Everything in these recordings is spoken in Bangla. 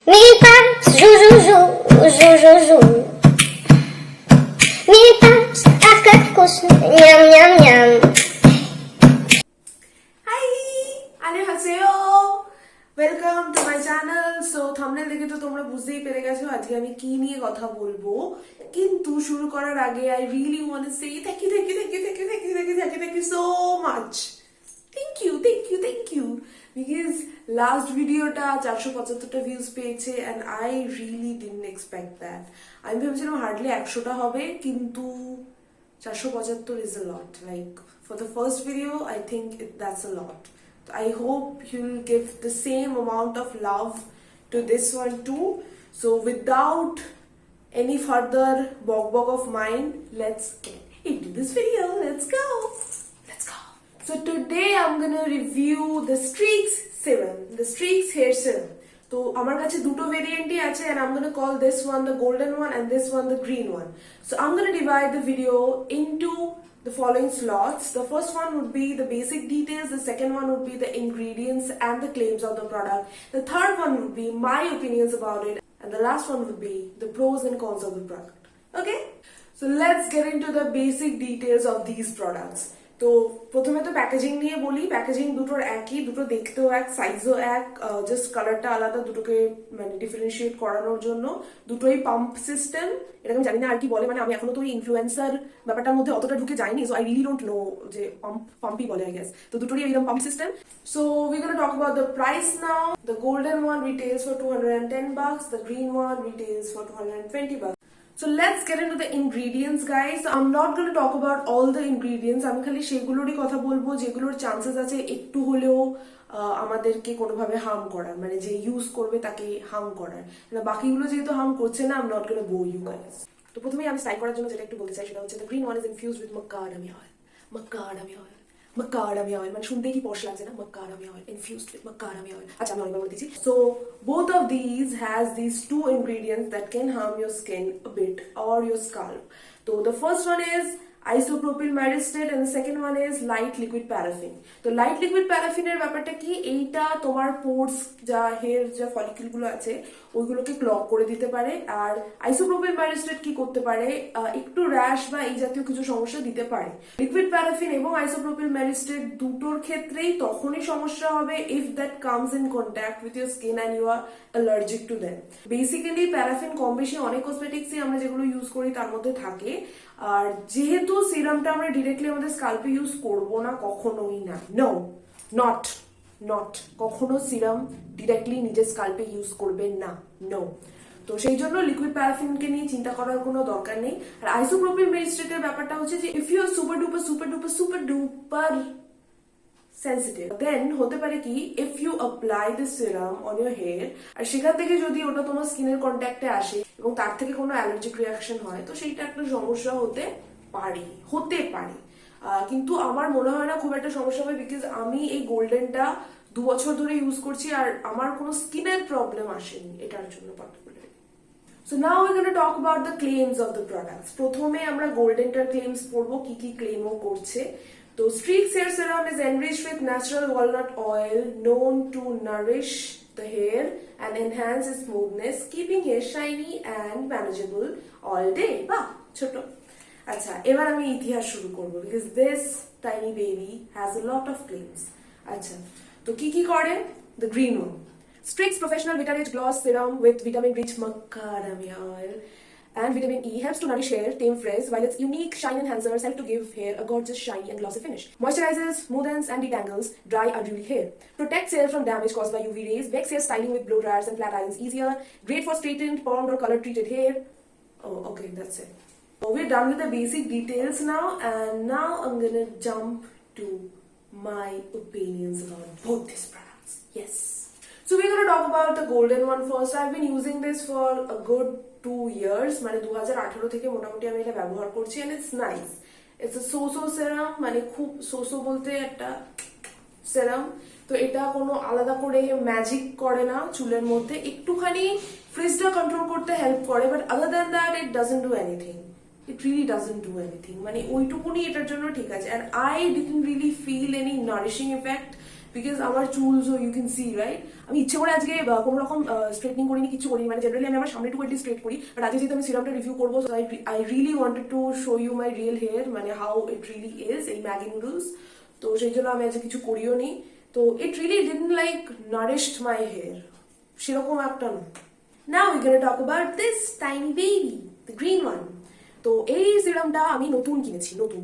Mille pattes, jou, jou, jou, jou, jou, jou. Mille pattes, à quatre couches, miam, miam, miam. Hi! 안녕하세요! Welcome to my channel. So thumbnail দেখে তো তোমরা বুঝতেই পেরে গেছো আজকে আমি কি নিয়ে কথা বলবো, কিন্তু শুরু করার আগে I really want to say thank you so much. Thank you because last ভিডিওটা 475টা ভিউজ পেয়েছে and I really didn't expect that. আমি ভেবেছিলাম হার্ডলি 100টা হবে, কিন্তু 475 is a lot. Like for the first video, I think that's a lot. I hope you'll give the same amount of love to this one too. So without any further bog of mine, let's get into this video. Let's go. So today I'm gonna review the Streaks serum, the Streaks hair serum. তো আমার কাছে দুটো ভেরিয়েন্টই আছে and I'm gonna call this one the golden one and this one the green one. So I'm gonna divide the video into the following slots. The first one would be the basic details, the second one would be the ingredients and the claims of the product, the third one would be my opinions about it, and the last one would be the pros and cons of the product. Okay? So let's get into the basic details of these products. তো প্রথমে তো প্যাকেজিং নিয়ে বলি। প্যাকেজিং দুটোর একই, দুটো দেখতেও এক, সাইজও এক, জাস্ট কালারটা আলাদা দুটোকে মানে ডিফারেন্সিয়েট করানোর জন্য। দুটোই পাম্প সিস্টেম, এটা আমি জানি না আর কি বলে, মানে আমি এখনো তো ইনফ্লুয়েন্সার ব্যাপারটার মধ্যে অতটা ঢুকে যাইনি, so I really don't know যে পাম্পই বলে আই গেস। তো দুটোরই এরকম pump system. So we gonna talk about the price now. The golden one retails for $210, the green one retails for $220. So let's get into the ingredients, guys. So I'm not going to talk about all the ingredients. আমি খালি সেগুলোরই কথা বলবো যেগুলোর চান্সেস আছে একটু হলেও আমাদেরকে কোনোভাবে হার্ম করার, মানে যে ইউজ করবে তাকে হার্ম করার। বাকিগুলো যেহেতু হার্ম করছে না, I'm not going to bore you guys. তো প্রথমেই আমি স্টাইল করার জন্য যেটা একটু বলতে চাই সেটা হচ্ছে the green one is infused with macadamia oil. Macadamia oil, মানে শুনতেই কি পশ লাগছে না? Macadamia oil, infused with macadamia oil. আচ্ছা আমি অনেকবার বলে দিচ্ছি। So both of these has these two ingredients that can harm your skin a bit or your scalp. So the first one is isopropyl myristate and the second one is light liquid paraffin. তো লাইট লিকুইড প্যারাফিনের ব্যাপারটা কি, এইটা তোমার পোর্স যা হেয়ার যা ফলিকল গুলো আছে ওইগুলোকে ক্লগ করে দিতে পারে। আর আইসোপ্রোপিল মাইরিস্টেট কি করতে পারে, একটু র্যাশ বা এই জাতীয় কিছু সমস্যা দিতে পারে। লিকুইড প্যারাফিন এবং আইসোপ্রোপিল মাইরিস্টেট দুটোর ক্ষেত্রেই তখনই সমস্যা হবে if that comes in contact with your skin and you are allergic to them. Basically paraffin কম বেশি অনেক কসমেটিক্সই আমরা যেগুলো ইউজ করি তার মধ্যে থাকে। আর যেহেতু সিরামটা আমরা ডিরেক্টলি আমাদের স্কাল্পে ইউজ করবো না, কখনোই না, নট কখনো সিরাম ডিরেক্টলি নিজের স্কাল্পে ইউজ করবে না, নো। তো সেই জন্য লিকুইড প্যারাফিনকে নিয়ে চিন্তা করার কোনো দরকার নেই। আর আইসোপ্রোপিল মেরিস্টেটের ব্যাপারটা হচ্ছে যে if you are super duper sensitive, then হতে পারে কি if you apply this serum on your hair আর সেখান থেকে যদি ওটা তোমার স্কিনের কন্ট্যাক্টে আসে এবং তার থেকে কোনো অ্যালার্জিক রিয়াকশন হয়, তো সেইটা একটা সমস্যা হতে পারে। কিন্তু আমার মনে হয় না খুব একটা সমস্যা হবে, বিকজ আমি এই গোল্ডেনটা 2 বছর ধরে ইউজ করছি আর আমার কোনো স্কিনের প্রবলেম আসেনি এটার জন্য particularly. So now we're going to talk about the claims of the products. প্রথমে আমরা গোল্ডেনটার ক্লেমস পড়বো, কি কি ক্লেমও করছে। তো Streaks hair serum is enriched with natural walnut oil known to nourish the hair and enhance its smoothness, keeping hair shiny and manageable all day. বাহ, ছোট। আচ্ছা, এবার আমি ইতিহাস শুরু করবো because this tiny baby has a lot of claims. আচ্ছা, তো কি কি করে? The green one, Streaks Professional Vita-Rich Gloss Serum with vitamin-rich macadamia oil and vitamin E helps to nourish hair, tame frizz, while its unique shine enhancers help to give hair a gorgeous, shiny and glossy finish. Moisturizes, smoothens and detangles dry, unruly hair. Protects hair from damage caused by UV rays. Makes hair styling with blow dryers and flat irons easier. Great for straightened, permed or color-treated hair. Oh, okay, that's it. So we're done with the basic details now, and now I'm gonna jump to my opinions about both these products. Yes. So we're going to talk about the golden one first. I've been using this for a good 2 years. মানে 2018 থেকে মোটামুটি আমি এটা ব্যবহার করছি and it's nice. It's a so-so serum, মানে খুব so-so বলতে একটা সেরাম। তো এটা কোনো আলাদা করে ম্যাজিক করে না চুলের মধ্যে, একটুখানি ফ্রিজটা কন্ট্রোল করতে হেল্প করে, but other than that it doesn't do anything. It really doesn't do anything. মানে ওইটুকুনি এটার জন্য ঠিক আছে। And I didn't really feel any nourishing effect because আমার চুলস ইউ ক্যান সি রাইট। আমি ইচ্ছে করে আজকে কোনো রকম স্ট্রেটনিং করিনি, কিছু করিনি, মানে জেনারেলি আমি আমার সামনেটুকু এটলিস্ট স্ট্রেট করি, বাট আজকে যেহেতু আমি সিরামটা রিভিউ করবো, I really wanted to show you my real hair, মানে হাউ ইট রিয়েলি ইজ এই ম্যাগি নুডলস। তো সেই জন্য আমি আজকে কিছু করিও নি। তো it really didn't like nourished my hair, সেরকম একটা না। Now we gonna talk about this tiny baby, the green one. তো এই সিরামটা আমি নতুন কিনেছি, নতুন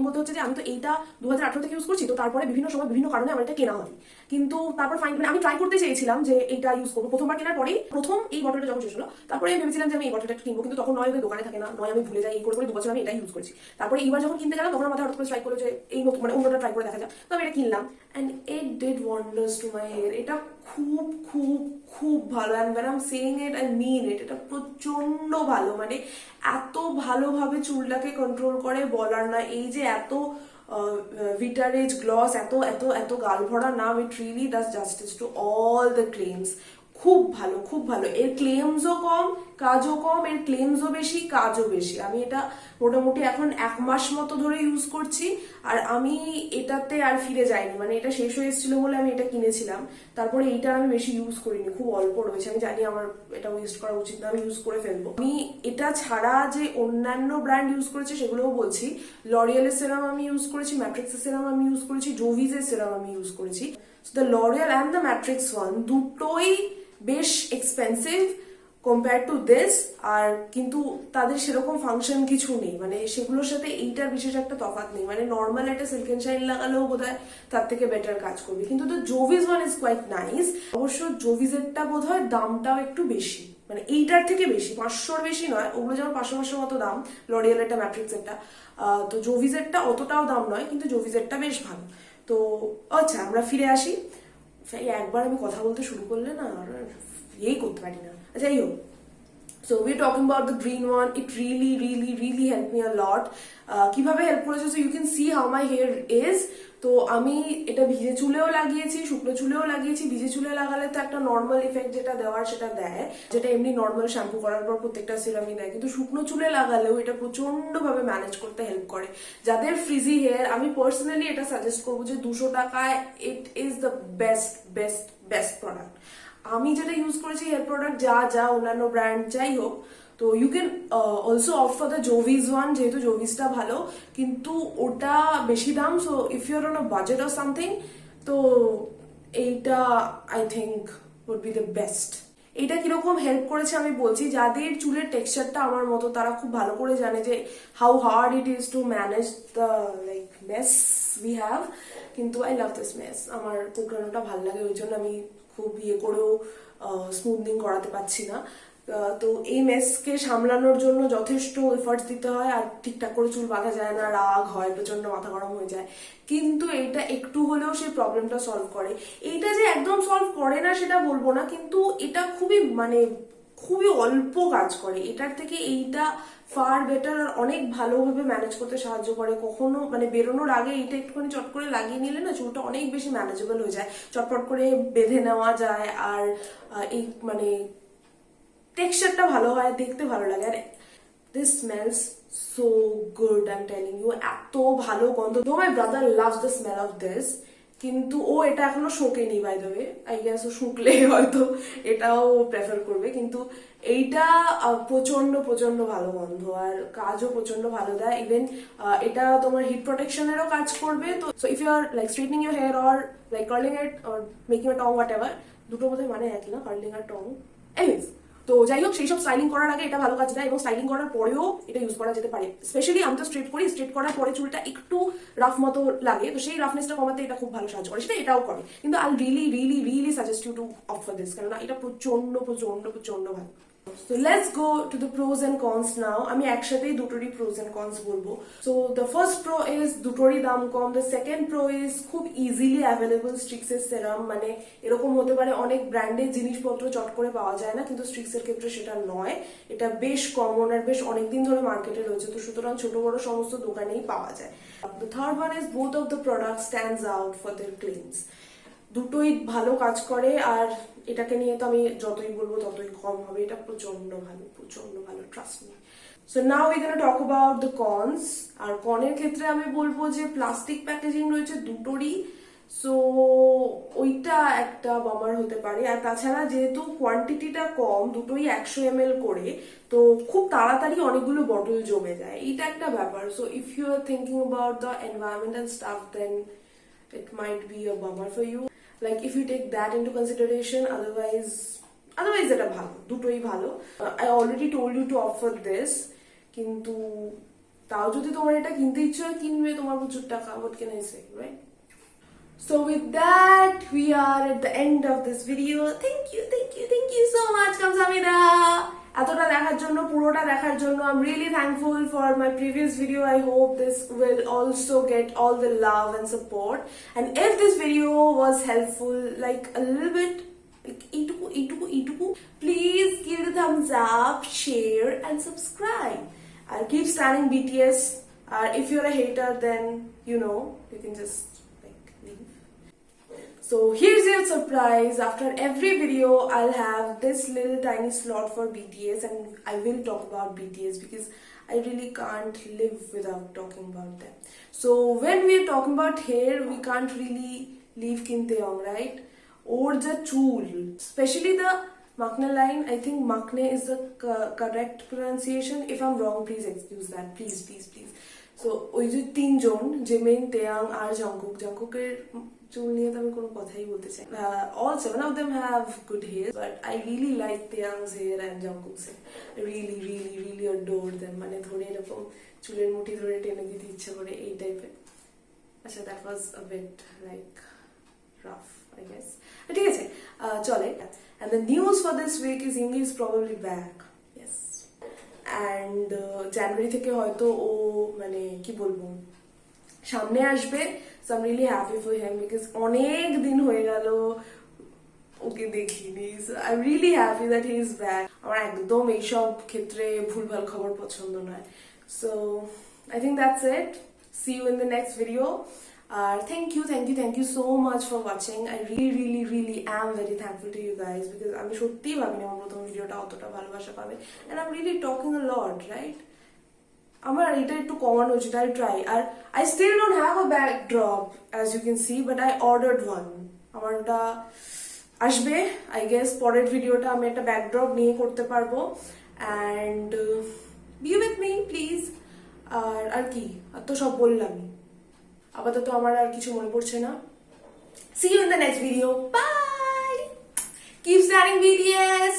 বলতে হচ্ছে যে আমি তো এইটা 2018 থেকে ইউজ করছি, তো তারপরে বিভিন্ন সময় বিভিন্ন কারণে আমার এটা কেনা হয়, কিন্তু তারপর ফাইন আমি ট্রাই করতে চেয়েছিলাম যে এইটা ইউজ করবো। প্রথমবার কেনার পরেই প্রথম এই বটলটা যখন শেষ হলো, তারপরে আমি ভেবেছিলাম যে আমি এই বটলটা কিনবো, কিন্তু তখন নয় দোকানে থাকে না, নয় আমি ভুলে যাই, এই করে 2 বছর আমি এটা ইউজ করছি। তারপরে এইবার যখন কিনতে গেলাম তখন আমার মাথায় হঠাৎ করে স্ট্রাইক করলো যে এই নতুন মানে অন্যটা ট্রাই করে দেখা যাক, তো আমি এটা কিনলাম and it did wonders to my hair. এটা খুব খুব খুব ভালো, and when I'm saying it I mean it, এটা প্রচন্ড ভালো, মানে এত ভালোভাবে চুলটাকে কন্ট্রোল করে বলার না। এই যে এত ভিটারেজ গ্লস, এত এত এত গাল ভরা নাম, it really does justice to all the claims. খুব ভালো, খুব ভালো। এর ক্লেমসও কম, কাজও কম, এর ক্লেমসও বেশি, কাজও বেশি। আমি এটা মোটামুটি এখন 1 মাস মতো ধরে ইউজ করছি, আর আমি এটাতে আর ফিরে যাইনি, মানে এটা শেষ হয়ে এসেছিল বলে আমি এটা কিনেছিলাম, তারপরে এইটা আমি বেশি ইউজ করিনি, খুব অল্প রয়েছে। আমি জানি আমার এটা ওয়েস্ট করা উচিত না, আমি ইউজ করে ফেলবো। আমি এটা ছাড়া যে অন্যান্য ব্র্যান্ড ইউজ করেছি সেগুলোও বলছি। লরিয়ালের সেরাম আমি ইউজ করেছি, ম্যাট্রিক্সের সেরাম আমি ইউজ করেছি, জোভিজের সেরাম আমি ইউজ করেছি। The L'Oréal and the matrix one দুটোই বেশ এক্সপেন্সিভ কম্পেয়ার টু দিস, আর কিন্তু তাদের সেরকম ফাংশন কিছু নেই, মানে সেগুলোর সাথে এইটার বিশেষ একটা তফাৎ নেই। মানে নর্মাল একটা সিল্ক এন্ড শাইন লাগালেও বোধহয় তার থেকে বেটার কাজ করবে, কিন্তু the Jovees one is quite nice. অবশ্য জোভিজেরটা বোধহয় দামটাও একটু বেশি, মানে এইটার থেকে বেশি, 500-র বেশি নয়, ওগুলো যেমন 500 মতো দাম লরিয়ালেরটা ম্যাট্রিক্সেরটা, তো জোভিজেরটা অতটাও দাম নয়, কিন্তু জোভিজেরটা বেশ ভালো। তো আচ্ছা আমরা ফিরে আসি। একবার আমি কথা বলতে শুরু করলে না আর ইয়েই করতে পারি না, যাই হোক। So we're talking about the green one. It really helped me a lot. কিভাবে হেল্প করেছে, so you can see how my hair is. তো আমি এটা ভিজে চুলেও লাগিয়েছি, শুকনো চুলেও লাগিয়েছি। ভিজে চুলে লাগালে তো একটা নর্মাল ইফেক্ট যেটা দেওয়ার সেটা দেয়, যেটা এমনি নর্মাল শ্যাম্পু করার পর প্রত্যেকটা সিরামই দেয়, কিন্তু শুকনো চুলে লাগালেও এটা প্রচন্ড ভাবে ম্যানেজ করতে হেল্প করে। যাদের ফ্রিজি হেয়ার, আমি পার্সোনালি এটা সাজেস্ট করবো যে 200 টাকায় it is the best product. আমি যেটা ইউজ করেছি হেয়ার প্রোডাক্ট যা অন্যান্য ব্র্যান্ড যাই হোক, তো you can also opt for the Jovees one, যেহেতু জোভিজটা ভালো, কিন্তু ওটা বেশি দাম। So if you're on a budget or something, তো এইটা I think would be the best. এটা কিরকম হেল্প করেছে আমি বলছি। যাদের চুলের টেক্সচারটা আমার মতো, তারা খুব ভালো করে জানে যে how hard it is to manage the like mess we have, কিন্তু আই লাভ দিস মেস। আমার কোঁকড়ানোটা ভালো লাগে, ওই জন্য আমি খুব ইয়ে করেও স্মুথনিং করাতে পারছি না। তো এই মেসকে সামলানোর জন্য যথেষ্ট এফার্টস দিতে হয়, আর ঠিকঠাক করে চুল বাঁধা যায় না, রাগ হয়, প্রচন্ড মাথা গরম হয়ে যায়, কিন্তু এইটা একটু হলেও সেই প্রবলেমটা সলভ করে। এইটা যে একদম সলভ করে না সেটা বলবো না, কিন্তু এটা খুবই অল্প কাজ করে। এটার থেকে এইটা ফার বেটার, আর অনেক ভালোভাবে ম্যানেজ করতে সাহায্য করে। কখনো মানে বেরোনোর আগে এইটা একটুখানি চট করে লাগিয়ে নিলে না চুলটা অনেক বেশি ম্যানেজেবল হয়ে যায়, চটপট করে বেঁধে নেওয়া যায়, আর এই মানে টেক্সচারটা ভালো হয়, দেখতে ভালো লাগে। আর this smells so good, I am telling you, এত ভালো গন্ধ। Though my brother loves the smell of this, কিন্তু ও এটা এখনো শোকেনি, by the way. I guess ও শুকলে হয়তো এটাও প্রেফার করবে, কিন্তু এইটা প্রচন্ড ভালো গন্ধ, আর কাজও প্রচন্ড ভালো দেয়। ইভেন এটা তোমার হিট প্রোটেকশনেরও কাজ করবে। তো so if you are like straightening your hair or like curling it or making a tong what ever, দুটোর মধ্যে মানে একই না, কার্লিং আর টং, এনিওয়েজ। তো যাই হোক, সেই সব স্টাইলিং করার আগে এটা ভালো কাজ দেয়, এবং স্টাইলিং করার পরেও এটা ইউজ করা যেতে পারে। স্পেশালি আমি তো স্ট্রেট করি, স্ট্রেট করার পরে চুলটা একটু রাফ মতো লাগে, তো সেই রাফনেসটা কমাতে এটা খুব ভালো সাহায্য করে, সেটা এটাও করে। কিন্তু I really suggest you to opt for this, কেননা এটা প্রচন্ড ভালো। So let's go to the pros and cons now. আমি একসাথেই দুটোরই pros and cons বলবো। So the first pro is দুটোরই দাম কম. The second pro is খুব easily available Strix এর serum, মানে এরকম হতে পারে অনেক ব্র্যান্ডের জিনিসপত্র চট করে পাওয়া যায় না, কিন্তু Strix এর ক্ষেত্রে সেটা নয়। এটা বেশ কমন আর বেশ অনেকদিন ধরে মার্কেটে রয়েছে, তো সুতরাং ছোট বড় সমস্ত দোকানেই পাওয়া যায়। The third one is both of the products stands out for their claims. দুটোই ভালো কাজ করে, আর এটাকে নিয়ে তো আমি যতই বলবো ততই কম হবে। এটা প্রচন্ড ভালো, trust me. So now we gonna talk about the cons. আর কনের ক্ষেত্রে আমি বলবো যে প্লাস্টিক প্যাকেজিং রয়েছে দুটোরই, সো ওইটা একটা বামার হতে পারে। আর তাছাড়া যেহেতু কোয়ান্টিটিটা কম, দুটোই 100 ml করে, তো খুব তাড়াতাড়ি অনেকগুলো বটল জমে যায়, এটা একটা ব্যাপার। So if you are thinking about the environment and stuff, then it might be a bummer for you. Like if you take that into consideration, otherwise এটা ভালো, দুটোই ভালো। I already told you to opt for this, কিন্তু তাও যদি তোমার এটা কিনতে ইচ্ছে হয় কিনবে, তোমার প্রচুর টাকা, what can I say, right? So with that, we are at the end of this video. Thank you so much, Kamsamida. এতটা দেখার জন্য, পুরোটা দেখার জন্য, I'm really thankful for my previous video. I hope this will also get all the love and support. And if this video was helpful, like a little bit, like ituku, please give the thumbs up, share, and subscribe. I'll keep standing BTS. If you're a hater, then you know you can just like leave. So here's your surprise. After every video, I'll have this little tiny slot for BTS, and I will talk about BTS because I really can't live without talking about them. So when we're talking about hair, we can't really leave Kim Taeyong, right? Or the chul, especially the Maknae line. I think Maknae is the correct pronunciation. If I'm wrong, please excuse that. Please. So ওই যে তিনজন, জিমিন, তেয়াং আর জঙ্কুকের চুল নিয়ে তো আমি কোনো কথাই বলতে চাই না। All seven of them have good hair, but I really like Taeyang's hair and Jungkook's hair. I really adore them. মানে ধরে এরকম চুলের মুঠি ধরে টেনে দিতে ইচ্ছে করে, এই টাইপের। আচ্ছা, that was a bit like rough, I guess. ঠিক আছে, চলে। And the news for this week is Imli is probably back. Yes. And জানুয়ারি থেকে হয়তো ও মানে কি বলবো সামনে আসবে। So I'm really happy for him because অনেক দিন হয়ে গেল ওকে দেখিনি। So I'm really happy that he is back. আমার একদম এইসব ক্ষেত্রে ভুলভাল খবর পছন্দ নয়। So I think that's it. See you in the next video. Thank you so much for watching. I really am very thankful to you guys because আমি সত্যিই ভাবিনি আমার প্রথম ভিডিওটা অতটা ভালোবাসা পাবে। And I'm really talking a lot, right? আমার এটা একটু কমানো উচিত, I'll try. R I still don't have a backdrop as you can see, but I ordered one. আমার ওটা আসবে, I guess পরের ভিডিওটা আমি একটা ব্যাকড্রপ নিয়ে করতে পারবো। And be with me please. আর কি, আর তো সব বললামই, আপাতত আমার আর কিছু মনে পড়ছে না। See you in the next video. Bye. Keep standing BTS.